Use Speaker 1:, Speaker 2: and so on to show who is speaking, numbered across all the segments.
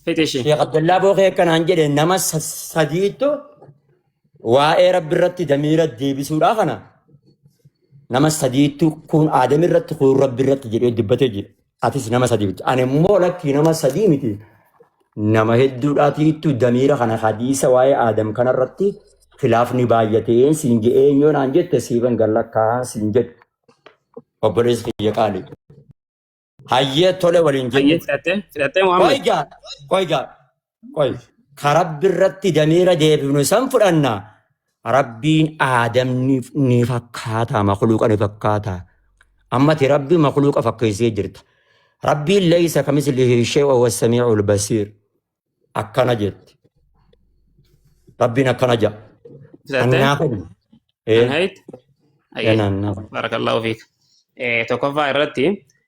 Speaker 1: فتشي
Speaker 2: Sheekh Abdullaa Bookee kanaan jedhe nama sadiitu waa'ee Rabbi irratti damiira deebisuudha kana. Nama sadiitu kun Aadam irratti kun Rabbi irratti jedhee dubbatee jira. Atis nama sadii miti. Ani immoo lakkii nama sadii miti. Nama hedduudhaatiitu damiira kana hadiisa waa'ee Aadam kanarratti khilaafni baay'atee siin jedhee yoo naan jette siiban gallakkaa siin jedhu. Obboleessi kiyya qaali. Hayyee tole waliin jennu.
Speaker 1: فدتي محمد
Speaker 2: Qoy. Ka Rabbi irratti damiira deebifnu san fudhanna. Rabbiin Aadam ni fakkaata, makluuqa ni fakkaata. Ammati Rabbi makluuqa fakkeessee jirta. Rabbiin laysa kamislihi shay'un wa huwa as-samii'ul basiir. Akkana jetti. Rabbiin akkana jedha.
Speaker 1: فدتي
Speaker 2: Annaafi.
Speaker 1: انهيت اي
Speaker 2: Annaafi.
Speaker 1: بارك الله فيك توقف الرتي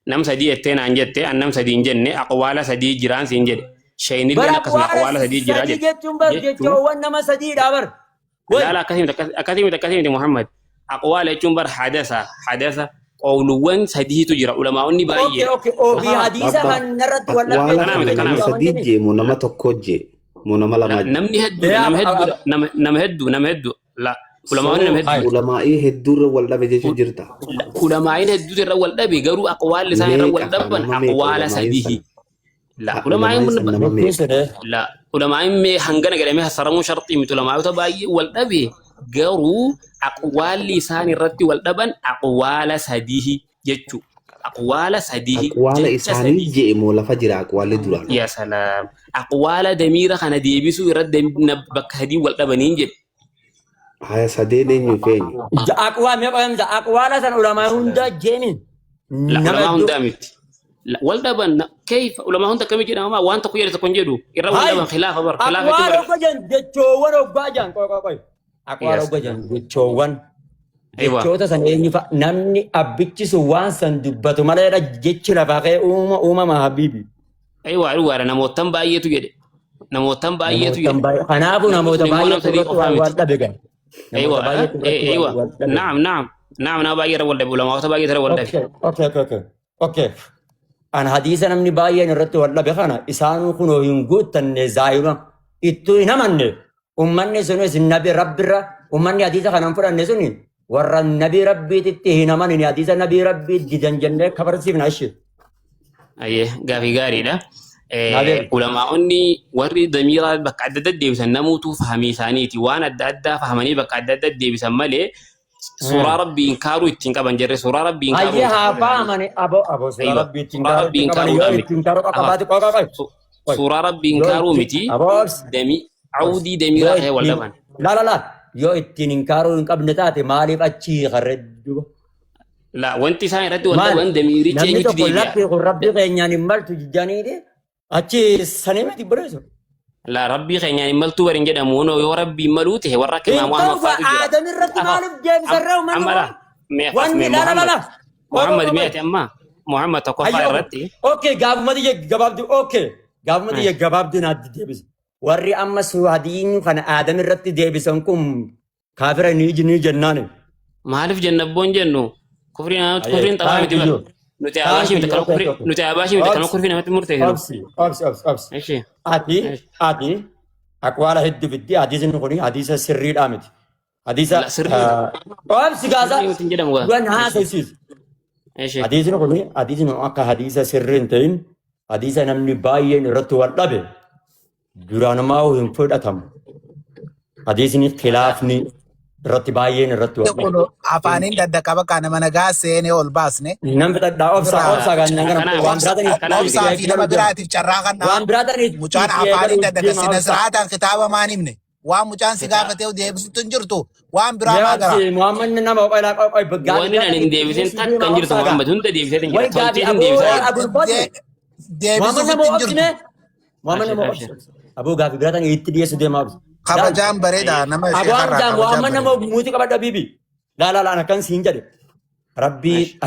Speaker 1: نم سدي اتين انجت ان نم سدي جن اقوال سدي جيران سنجد شيء اللي
Speaker 2: Bara
Speaker 1: نقص اقوال سدي جيران
Speaker 2: sadii jechuun bar jechuun nama sadiidha bar.
Speaker 1: لا لا كثير محمد اقوال يجون بر حدث قولوان سدي تجرا علماء
Speaker 2: Okay,
Speaker 1: باي
Speaker 2: okay. Obii hadiisa kan irratti wal
Speaker 3: Aqwaala
Speaker 1: Kanaami,
Speaker 3: kana nama sadii jee moo nama tokko jee moo nama lama jee.
Speaker 1: نمني هدو نم هدو لا علماء نم هدو
Speaker 3: Ulamaa'ii hedduurra wal dhabe jechuun jirta.
Speaker 1: علماء هدو ترى ولا بيقروا اقوال لسان ولا دبن اقوال سديه لا علماء لا علماء مي هنغنا قدامي حسرمو شرطي مت علماء تباي والدبي غرو اقوال لسان الرد والدبن اقوال سديه جچو اقوال سديه
Speaker 3: Aqwaala isaanii jee moo lafa jira aqwaalli duraan.
Speaker 1: يا سلام اقوال دمير خنا ديبسو رد نبك هدي والدبنين جد
Speaker 3: Haya sadeen eenyu feeni.
Speaker 2: Aqwaa mee qoyam aqwaala san ulamaa hunda jeemin.
Speaker 1: لا علماء هم دامت لا والدبن كيف علماء هم كم يجي ما وانت كوير تكون جدو يرى والدبن خلاف بر خلاف
Speaker 2: Aqwaala
Speaker 1: تبر
Speaker 2: ogajan jechoowwan ogaajan qoy. Aqwaala
Speaker 1: Yes.
Speaker 2: ogajan jechoowwan.
Speaker 1: ايوه
Speaker 2: Jechoota san eenyu fa'a namni abbichisu waan san dubbatu maleedha jechi lafaa ka'ee uumama habiibi.
Speaker 1: ايوه ايوه انا موتن بايتو جد نموتن بايتو جد
Speaker 2: Kanaafuu namoota
Speaker 1: Namoota
Speaker 2: baay'eetu
Speaker 1: sadii
Speaker 2: irratti
Speaker 1: qofaa
Speaker 2: wal dhabe gan.
Speaker 1: ايوه
Speaker 2: Namoota baay'eetu irratti
Speaker 1: ايوه
Speaker 2: wal dhabe.
Speaker 1: نعم انا باير ولا علماء باير ولا
Speaker 2: Okay. An hadiisa namni baay'een irratti wal dhabe kana isaan kunoo hin guuttanne zaayima ittuu hin amanne ummanni sunis nabi rabbirra ummanni hadiisa kana hin fudhanne suni warra nabi rabbiititti hin amanin hadiisa nabi rabbii didan jennee kabarsiifna ishee.
Speaker 1: ايه غافي غاري ده
Speaker 2: Nabi.
Speaker 1: علماء اني وري ضميرا بك عدد ديبس نموتو فهمي ثانيتي وانا ادى فهمني بك عدد ديبس مالي سورة ربي انكارو يتنقبن جري سورة ربي انكارو
Speaker 2: Hayyee haa baamani aboo suura
Speaker 1: Aywa.
Speaker 2: rabbii ittiin
Speaker 1: Suura rabbii hin
Speaker 2: qaban yoo
Speaker 1: qabu
Speaker 2: ittiin qabu qabaate qoqa.
Speaker 1: سورة ربي انكارو متي
Speaker 2: Aboos.
Speaker 1: دمي عودي دميرا هي ولا بن
Speaker 2: La. Yoo ittiin inkaaruu hin qabne taate maaliif achi harreddu?
Speaker 1: لا وانت ساي رد ولا وان دميري
Speaker 2: Namni
Speaker 1: تشيني
Speaker 2: tokko
Speaker 1: تدي
Speaker 2: laphee kun rabbii keenyaan hin maltu jijjaaniiti achi sanii miti bireessu.
Speaker 1: لا ربي خيني ملتو ورين جدا مونو يا ربي ملوته وراك ما محمد فاتو
Speaker 2: Aadam irratti maaliif deemsarree
Speaker 1: أملا
Speaker 2: Wanni la.
Speaker 1: محمد ميت أما محمد تقوى الرتي
Speaker 2: Okay, gaafumatti gabaabduu naatti deebise. Warri amma suwaadiin kana Aadam irratti deebisan kun kaafira ni jennaani.
Speaker 1: maaliif jannabboon jennu kufriin xabaa miti bar nuti abaashii miti kana kufrii namatti murteessiru
Speaker 2: Obsi.
Speaker 1: Eshi.
Speaker 2: Ati aqwaala hedduu fiddi hadiisni kun hadiisa sirriidhaa miti. Hadiisa
Speaker 1: La, sirrii.
Speaker 2: obsi gaasa
Speaker 1: Sirrii miti hin jedhamu gaa.
Speaker 2: duan haasofsiisu.
Speaker 1: Eshi.
Speaker 2: Hadiisni akka hadiisa sirrii hin ta'in hadiisa namni baay'een irratti wal dhabe duraanumaa hin fudhatamu. Hadiisni khilaafni irratti baay'een irratti wal dhabe.
Speaker 4: Kun afaaniin daddaqaba kana mana gaa seenee ol baasne.
Speaker 2: Namni dhadhaa obsa gaanyaan kana waan biraataniif
Speaker 4: Obsaa fi nama biraatiif carraa kan
Speaker 2: waan biraataniif
Speaker 4: mucaan afaaniin daddaqasine siraataan kitaaba maan himne. Waan mucaan si gaafatee deebisutti hin jirtu. Waan biraa maa gara.
Speaker 2: Muhammadni nama qoy
Speaker 1: Wanni ani hin deebisin takka hin jirtu Muhammad hunda deebisee hin
Speaker 2: Wai
Speaker 1: jirtu
Speaker 2: gaafi
Speaker 1: tolchiisin deebisaa
Speaker 4: Deebisuutti hin jirtu.
Speaker 2: Muhammad nama obsa. Aboo gaafi biraatan itti dhiyeessu deemaa obsa.
Speaker 4: Kabajaan bareeda nama ishee
Speaker 2: Aboo
Speaker 4: karraa
Speaker 2: amjaa Muhammad nama
Speaker 4: kabajaan
Speaker 2: muutii qabadha bibi. Laa akkan siin jedhe.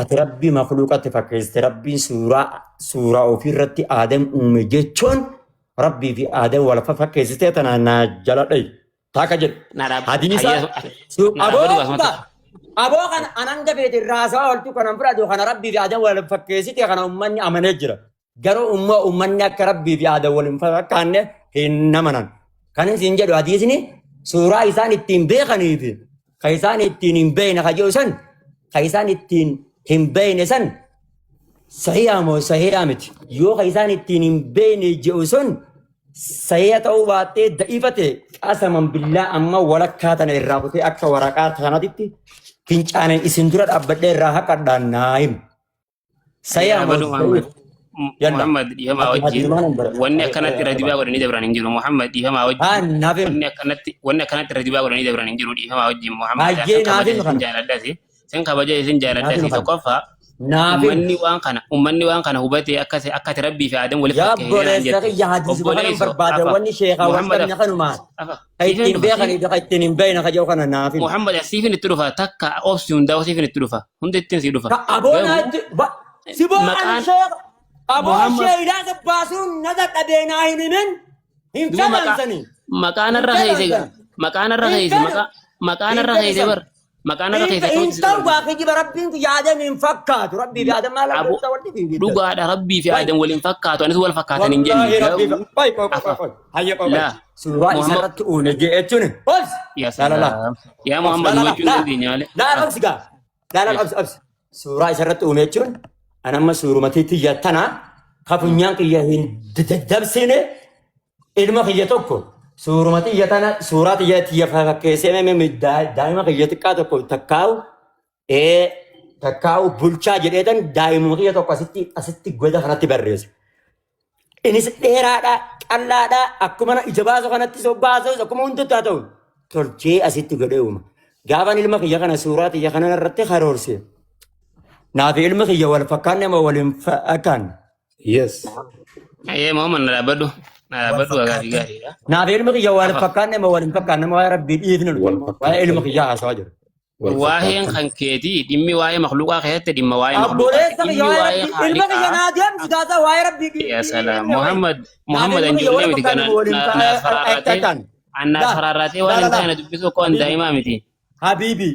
Speaker 2: Ati rabbii makluuqatti fakkeessite rabbiin suuraa ofii irratti Aadam uume jechuun rabbii fi Aadam wal fakkeessitee tana naa jala dhayi. Taaka jedhu. Hadiisa. Aboo kana anan gabeeti raasaa oltu kanan fudhatu kana rabbii fi Aadam wal fakkeessite kana uummanni amanee jira. garuu ummanni akka rabbii fi aadaa waliin fakkaanne hin amanan. Kan isin jedhu hadiisni suuraa isaan ittiin beekanii fi kan isaan ittiin hin beekne kan jedhu san kan isaan ittiin hin beekne san sahihaa moo sahihaa miti. Yoo kan isaan ittiin hin beekne jedhu sun sahiha ta'uu baattee da'iifa ta'e qasaman billaa amma walakkaa tana irraa kutee akka waraqaa kanatitti fincaanan isin dura dhaabbadhee irraa haqadhaan naa himu. Sahihaa moo
Speaker 1: Muhammad dhiifamaa wajjin wanni akkanatti irra dibaa godhanii dabran hin jiru. Muhammad dhiifamaa wajjin wanni akkanatti irra dibaa godhanii dabran hin jiru. Dhiifamaa wajjin Muhammad sen kabaja isin jaaladhasi tokkoffaa ummanni waan kana hubatee akkati rabbii fi aadam waliif Muhammad asiifin itti dhufa takka obsi hundaa asiifin itti dhufa hunda ittiin si dhufa.
Speaker 2: Aboo sheeyidaa sabbaasuun nata dhabeenaa hin himin hin kamansanii.
Speaker 1: Maqaan irra keeyse bar maqaan irra keeyse
Speaker 2: hin ta'u waaqii jiba rabbiin kun yaadam hin fakkaatu rabbii fi aadam maal akka walitti fiigidha.
Speaker 1: Dhugaadha rabbii fi aadam waliin fakkaatu anis wal fakkaatan hin jenne.
Speaker 2: Suuraa isarratti uume jechuun
Speaker 1: yaa Muhammad mochuun dandeenya malee.
Speaker 2: Laala absi suuraa isarratti uume jechuun anamma suurumatiitti yattana kafunyaan kiyya hin dabsine ilma kiyya tokko suurumati yattana suuraa kiyya tiyya fakkeessee daa'ima kiyya xiqqaa tokko takkaa'u bulchaa jedheetan daa'imuma kiyya tokko asitti goda kanatti barreesse. Innis dheeraadha qallaadha akkuma ija baasu kanatti sobbaasu akkuma hundatti ta'u tolchee asitti godhee uuma. Gaafan ilma kiyya kana suuraa kiyya kana irratti karoorse. Naaf ilmi kiyya wal fakkaanne moo waliin fakkaanne?
Speaker 3: Yes.
Speaker 1: Muhammad na dhaabadhu gaariidha.
Speaker 2: Naaf ilmi kiyya wal fakkaanne moo waliin fakkaanne moo rabbii dhiifne waa'ee ilmi kiyya haasawaa jiru.
Speaker 1: Waa'een kan keetii dhimmi waa'ee makluuqaa keessatti dhimma waa'ee
Speaker 2: abboleessa kiyya ilma kiyya naa deemtu gaasaa waa'ee rabbii dhiifne.
Speaker 1: Ya salaam Muhammad anjoollee miti kana annaaf faraarraatee waan hin taane dubbisu koo an daa'imaa miti.
Speaker 2: Habibi.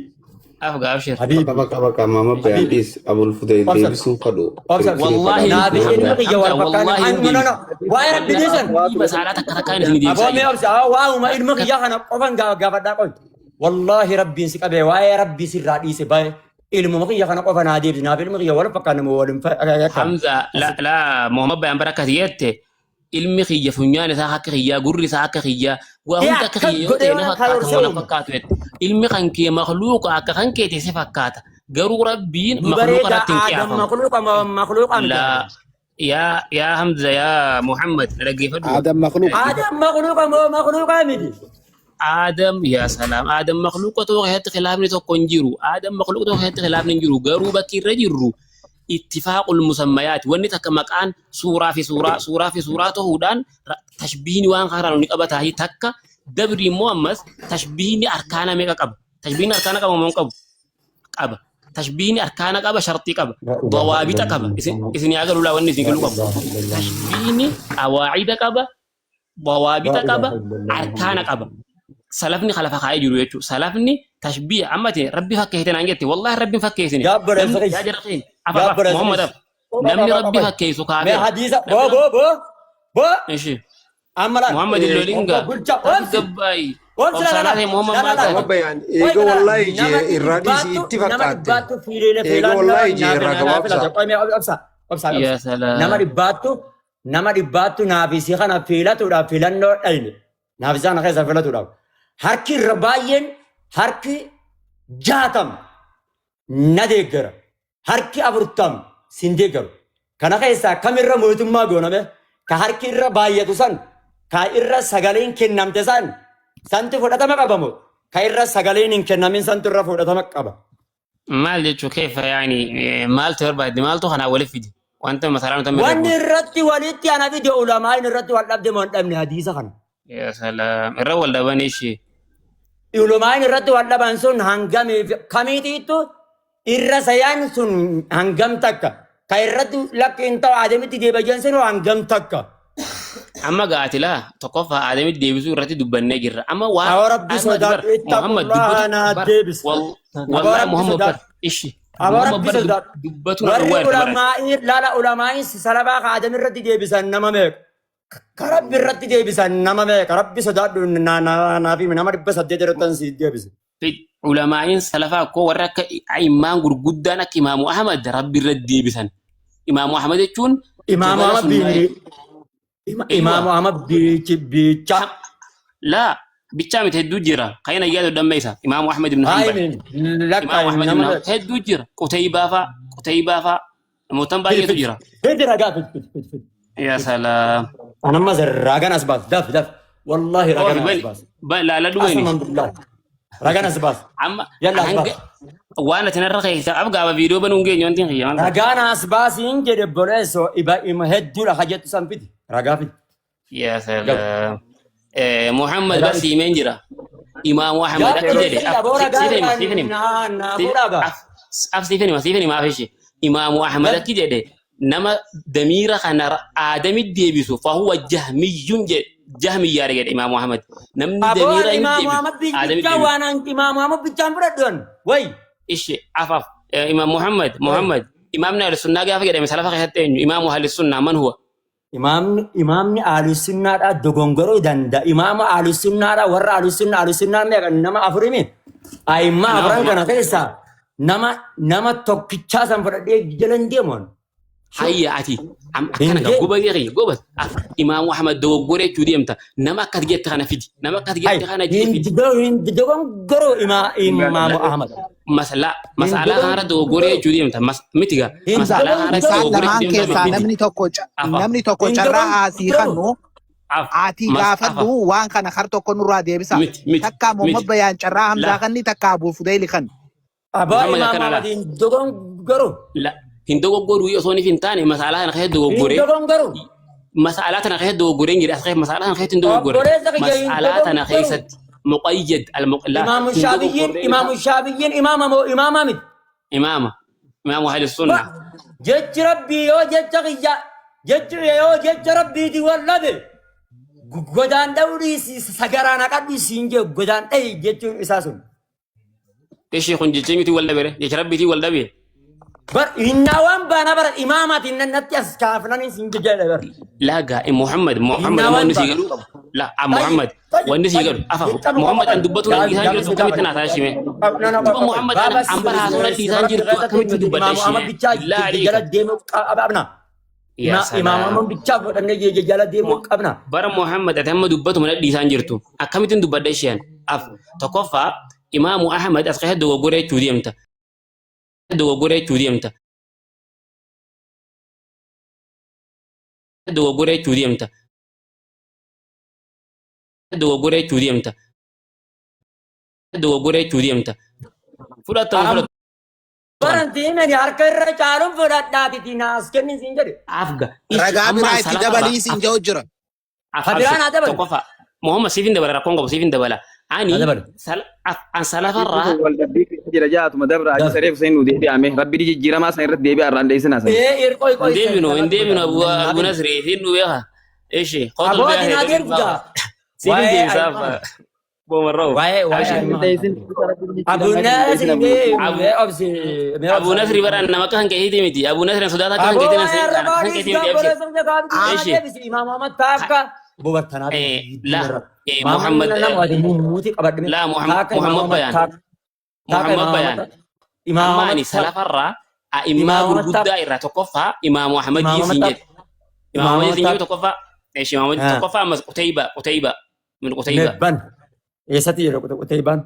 Speaker 1: Afgaabshir.
Speaker 3: Bakka mama bayandis abul fudayl deebisuun fadhu.
Speaker 1: Wallahi
Speaker 2: ilma kiyya wal fakkaanne waa'ee rabbii dhiisan.
Speaker 1: Masaalaa takka takkaan isin deebisaa.
Speaker 2: Aboomee obsa waa'uma ilma kiyya kana qofan gaafadhaa qoy. Wallahi rabbiin si qabee waa'ee rabbii sirraa dhiise baay'ee ilmuma kiyya kana qofa naa deebisi naaf ilma kiyya wal fakkaanne moo waliin fakkaanne.
Speaker 1: Hamza la Muhammad bayan baraka jette ilmi kiyya funyaan isaa akka kiyyaa gurri isaa akka kiyyaa waa hunda akka kiyyaa yoo ta'e na fakkaatu jette ilmi kan kee makluuqa akka kan keeti si fakkaata garuu rabbiin makluuqa irratti hin qiyaafamu. La yaa Hamza yaa Muhammad na dhaggeeffadhu.
Speaker 2: Adam makluuqa miti.
Speaker 1: Adam ya salaam Adam makluuqa tokko keessatti khilaafni tokko hin jiru. Adam makluuqa tokko keessatti khilaafni hin jiru garuu bakki irra jirru ittifaaqul musammayaati wanni takka maqaan suuraa fi suuraa ta'uudhaan tashbiihni waan haaraan ni qabataa takka dabri immoo ammas tashbiihni arkaana meeqa qaba? Tashbiihni arkaana qaba moo qabu? Qaba. Tashbiihni arkaana qaba shartii qaba. Dawaabita qaba. Isin yaa galuu wanni isin galuu qabu. Tashbiihni qawaacida qaba. Dawaabita qaba. Arkaana qaba. Salafni khalafa kaa'ee jiru jechuudha. Salafni tashbiih ammati rabbi fakkeessite naan jette wallahi rabbi fakkeessine. Yaa jarreen. Muhammad namni rabbi fakkeessu kaafee.
Speaker 2: Hadiisa bo.
Speaker 1: Ishi.
Speaker 2: Amala.
Speaker 1: Muhammad illolinga. Gabbaay. Obsanaatee Muhammad
Speaker 5: Bayaan eega wallahi je irraadis itti fakkaate. Eega wallahi je irraa gabaabsa.
Speaker 1: Ya salaam.
Speaker 2: Nama dhibbaattu naafisii kana filatuudhaaf filannoo dhayne. Naafisaan keessa filatuudhaaf. Harki irra baay'een harki 60 na deeggara. Harki 40 sin deeggaru. Kana keessaa kamirra mootummaa gooname ka harki irra baay'atu san ka irra sagaleen kennamte san santi fudhatama qabamu ka irra sagaleen hin kennamin santu irra fudhatama qaba.
Speaker 1: Maal jechuun keessa yaani maaltu barbaadde maaltu kanaa waliif fide wanta masalaan tamma.
Speaker 2: Wanni irratti walitti ana fide ulamaan irratti wal dhabde moo hin dhabne hadiisa kana.
Speaker 1: Ya salaam irra wal dhaban ishee.
Speaker 2: Ulumaan irratti wal dhaban sun hangameef kamiitiittu irra sayaan sun hangam takka ka irratti lakkiin ta'u aadamitti deebijan sun hangam takka.
Speaker 1: Amma gaatila tokkoffaa aadamitti deebisuu irratti dubbannee jirra. Amma waan
Speaker 2: rabbi sodaadhu itti Muhammad
Speaker 1: Wallahi Muhammad ishi.
Speaker 2: Aba
Speaker 1: Nama
Speaker 2: rabbi
Speaker 1: bara
Speaker 2: sodaadhu.
Speaker 1: dubbatu na
Speaker 2: Warri
Speaker 1: dhowwaa irra bara.
Speaker 2: ulamaa'ii laala ulamaa'ii salabaa kaadam irratti deebisan nama meeqa? Ka rabbi irratti deebisan nama meeqa? Rabbi sodaadhu naafi nama 800 irratti si deebise.
Speaker 1: Ulamaa'iin salafaa koo warra akka immaan gurguddaan akka Imaamu Ahmad rabbi irra deebisan. Imaamu Ahmad jechuun
Speaker 2: Imaamu Ahmad Imaamu Ahmad bicha.
Speaker 1: laa bichaa miti hedduu jira. Kan ayyaatu dammeessa. Imaamu Ahmad ibn Hanbal. Imaamu Ahmad ibn Hanbal hedduu jira. Qutaybaa faa namootaan baay'eetu jira.
Speaker 2: Fidi ragaa fidi.
Speaker 1: Yaa salaam.
Speaker 2: Anamma ragaan as baas daf. Wallahi ragaan as baas.
Speaker 1: Laala dhumeeni.
Speaker 2: Alhamdulillah. Ragaan as baas.
Speaker 1: Amma
Speaker 2: Yalla as baas.
Speaker 1: waan ati narra keessa abgaaba viidiyoo banuun geenye wanti hin xiyyaman.
Speaker 2: Ragaan as baasiin jedhe boleessoo ima hedduudha hajjettu san fidi. Ragaa fidi.
Speaker 1: Yaa salaam. Muhammad bas himeen jira. Imaamu Ahmad akka jedhe. Siifin himaa fi Imaamu Ahmad akka jedhe nama damiira kana aadamit deebisu fahuwa jahmiyyuun jedhe. Jahmiyyaa jedhe Imaamu Ahmad. Namni damiira hin deebisu aadamit deebisu.
Speaker 2: Waan Imaamu Ahmad bichaan fudhadhuun. Wayi.
Speaker 1: Ishi afaf Imaam Muhammad imaamni ahlussunnaa gaafa jedhame salafa keessatti eenyu imaamu ahlussunnaa man huwa
Speaker 2: Imaamni ahlussunnaadhaa dogongoruu danda'a. Imaama ahlussunnaadhaa warra ahlussunnaa meeqa nama afurimi. Ayimmaa afuran kana keessaa nama tokkichaa san fudhadhee jalan deemuun.
Speaker 1: hayya ati akkana goba yeeqi goba Imaamu Ahmad dogoggoree jechuu deemta nama akka jette kana fidi nama akka jette kana jeefidi
Speaker 2: dogongoruu Imaamu Ahmad.
Speaker 1: Masala kana dogoggoree jechuu deemta mitiga masala kana dogoggoree jechuu deemta
Speaker 4: namni tokko carraa haasii kannu ati gaafadhu waan kana har tokko nurraa deebisa takka Muhammad bayaan carraa Hamzaa kanni takka Abu Fudayl kan
Speaker 2: Abaa Imaamu Ahmadin dogongoruu.
Speaker 1: Hindogoggoruu osoo ni fintaane masala kana keessa dogoggoree masala tana keessa dogoggoree ngira as keessa masala kana keessa dogoggoree masala tana keessatti muqayyad al-muqalla
Speaker 2: Imaamu Shaabiyyiin imaama miti.
Speaker 1: Imaamu ahlussunnah
Speaker 2: jechi rabbii yoo jecha qiyya jecha rabbiiti wallabe godaan dhawdii sagaraan haqadhu siin jee godaan dhahi jechuun isaa sun.
Speaker 1: Ishii kun jechi miti waldhabere jecha rabbiitii waldhabee.
Speaker 2: Bar innawaan baana bara imaamaatiin natti as kaafnanii siin jedhe bar.
Speaker 1: Laga Muhammad wanni sii galu la Muhammad wanni sii galu afa Muhammad an dubbatu na isaan jiru kamitti na taashime duba Muhammad an bara haasoo na isaan jiru kamitti dubbadda ishee la
Speaker 2: jala deemu qabna. Imaamummaan bichaa godhannee jala deemu qabna.
Speaker 1: Bara Muhammad ati amma dubbatu mana isaan jirtu akkamittiin dubbadda isheen af tokkoffaa Imaamu Ahmad as keessa dogoggoree jechuu deemta. Dogoggoree jechuu deemta. Dogoggoree jechuu deemta. Dogoggoree jechuu deemta. Dogoggoree jechuu deemta. Fudhatamu.
Speaker 2: Barantiin ani harka irra caaluun fudhadhaati naas kenni siin jedhe.
Speaker 1: Afga.
Speaker 4: ragaa biraa itti dabalii siin jedhu jira.
Speaker 2: Habiraan haa dabalu.
Speaker 1: Tokkoffaa Muhammad siifin dabala rakkoon qabu siifin dabala. Ani an salafarraa
Speaker 6: jira jaatuma dabra aji sareef sayin nu deebi'ame rabbi jijjiiramaa san irratti deebi'a irraan deebisinaa san.
Speaker 1: Deebinu Abu Nasri siin nu beeka. Ishi qotul beeka. Siifin deebisaaf boomarroo. Abu Nasri bara nama akka hanqeetii miti. Abu Nasri sodaata akka hanqeetii miti.
Speaker 2: Imaamummaa taakka.
Speaker 1: Muhammad bayaan Imamani salafarraa immaa gurguddaa irraa tokkoffaa Imaamu Ahmad siin jedhe Imaamu Ahmad siin jedhe tokkoffaa Imaamu tokkoffaa ammas Qutayba min Qutayba
Speaker 2: eessatti jedhe Qutaybaan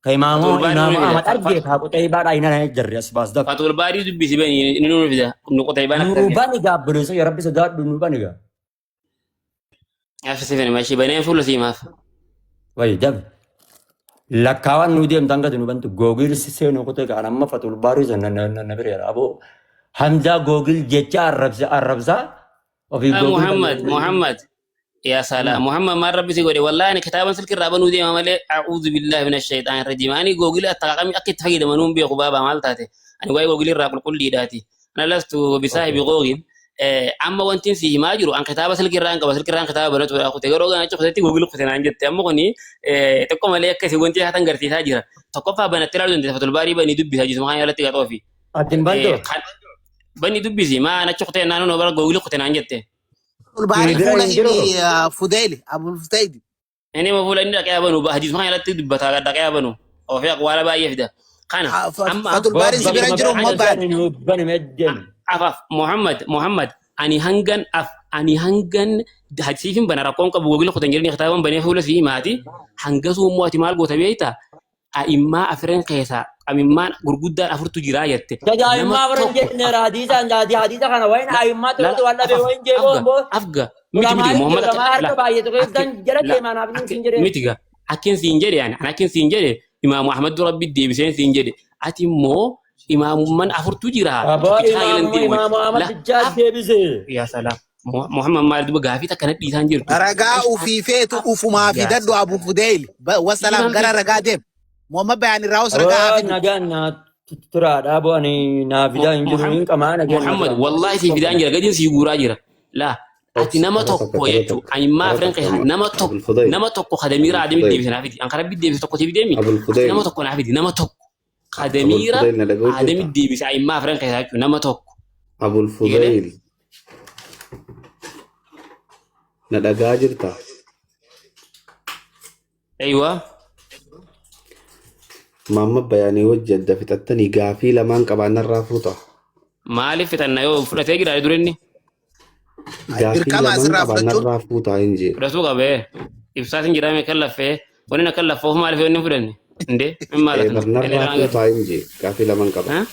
Speaker 2: ka Imaamu Ahmad argee ka Qutaybaadhaa hin jarri as baasdaf
Speaker 1: Fatul Baarii dubbisi bani inni nu fida nu Qutaybaan akka
Speaker 2: nuubani gaabbileessa yaa rabbi sodaadhu nuubani gaa
Speaker 1: Afsifani mashi baneen fuula siimaaf.
Speaker 2: Wayi dab. Lakkaawan nu deemtan gadi nu bantu googil seenuu kutee kan amma Fatul Baarii sana na bireera aboo Hamzaa googil jecha arrabsaa ofii
Speaker 1: googil. Muhammad yaa salaam Muhammad maan rabbi si godhe wallahi ani kitaaban silki irraa banuu deema malee a'uudhu billahi minash shaytaanir rajiim ani googil attaqaqami akka itti fayyadamanuu beeku baabaa maal taate ani waa'ee googil irraa qulqulliidhaati ana lastu bisaahibi googil. Amma wanti si himaa jiru an kitaaba silkirraan qaba silkirraan kitaaba banatu kute garoo gana cuftetti googil kute naan jette amma kuni tokko malee akkasi wanti haatan garsiisaa jira tokkoffaa banatti ilaaluu dandeessa Fatul Baarii banii dubbisaa jiru makaan yaalatti gaxoofi
Speaker 2: Atin bantu.
Speaker 1: Bani dubbisi ma ana choqte nanu no bara gogli qote nan jette.
Speaker 4: البارح فولا إني فديلي أبو الفتيدي.
Speaker 1: Ini ma fula inda kaya banu ba hadis ma yalatti dubbata ga kaya banu. O fi aqwala ba yefda. Kana amma
Speaker 4: فاتو البارح سبيران جرو ما بان.
Speaker 2: Bani medden.
Speaker 1: afaf Muhammad ani hangan hadisifin bana rakon ka bugogli qote ngirni khataban bani fula fi mati hangasu muati mal gota beita a imma afren qesa amimma gurgudda afurtu jira yatte.
Speaker 2: Jadi imma afren jenne hadisa jadi hadisa kana wain imma tu wala be wain je bo.
Speaker 1: Afga miti Muhammad
Speaker 2: la baye to dan jarate mana abin sinjere.
Speaker 1: mitiga akin sinjere yani akin sinjere Imam Ahmad Rabbi debisen sinjere ati mo Imam man afurtu jira.
Speaker 2: Aba Imam Ahmad Dijjal debise.
Speaker 1: Ya salam. Muhammad Malik gafi ta kana disan jiru.
Speaker 4: رجاء في فيت وفما في دد أبو فديل والسلام قرر رجاء دم محمد بيان الراوس رجاء في
Speaker 2: Nagan tura da bo ani na vida injiru kama na
Speaker 1: Muhammad wallahi fi fidan jira gadin si gura jira. La ati nama tokko yetu ay ma fren qe nama tokko khadamira adami debisen afidi an karabi debisen tokko tibidemi. Nama tokko na afidi nama tokko khadamira adami debisen ay ma fren qe nama tokko.
Speaker 3: Abul Fudail. Na dhagaa jirta.
Speaker 1: Aywa.
Speaker 3: Mamma bayaanii wajjin dafitattanii gaafii lamaan qabaannarraa fuuta.
Speaker 1: Maaliif fitanna yoo fudhatee jira durenni?
Speaker 3: Gaafii lamaan qabaannarraa fuuta hin jee.
Speaker 1: Fudhatuu qabee ibsaatiin jedhame kan laffee wanni na kan laffoof maaliif yoo inni fudhanne? Indee min maalatu?
Speaker 3: Barnarraa fuuta hin jee. Gaafii lamaan qaba.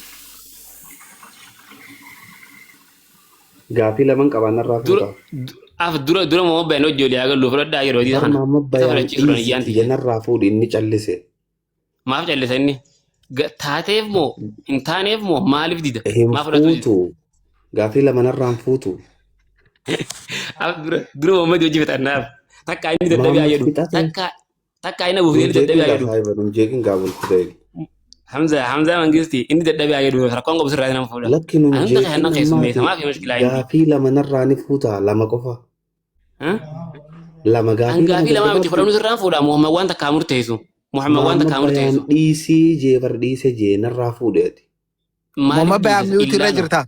Speaker 3: Gaafii lamaan qabaannarraa fuuta.
Speaker 1: Dura moo bayan hojjoolee agarlu fudhadhaa yeroo diisa kana.
Speaker 3: Mamma bayaanii jennarraa fuudhi inni callise.
Speaker 1: Maaf callisa inni? Taateef moo hin taaneef moo maaliif dida?
Speaker 3: Hin
Speaker 1: Maaf fudhatu?
Speaker 3: fuutu. Gaafii lamanarraan fuutu.
Speaker 1: Dura Muhammad hojii fitannaaf. Takka inni dadhabee jedhu. Takka inni buufee dadhabee jedhu.
Speaker 3: Jeekin gaabul Fudail.
Speaker 1: Hamza Mangisti inni dadhabee jedhu rakkoon qabu sirraa nama fuudha.
Speaker 3: Lakki nuun
Speaker 1: Anta kana keessummeessa maaf hin mushkilaa inni?
Speaker 3: gaafii lamanarraa ni fuuta lama qofa. Lama gaafii
Speaker 1: Gaafii lama miti fudhannu sirraan fuudha Muhammad waan takkaa murteessu. Muhammad waan takkaa murteessu.
Speaker 3: dhiisii jeefar dhiise jee narraa fuudheeti.
Speaker 4: محمد بيان ميوتي رجرتا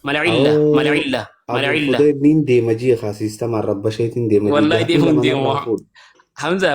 Speaker 1: Malacilla.
Speaker 3: Abul Fudail niin deema jee kaasistamaan rabba sheetiin deema jee.
Speaker 1: Wallahi deemuun
Speaker 3: Gaafii
Speaker 1: deemu.
Speaker 3: lamanarraa fuudhe.
Speaker 1: Hamza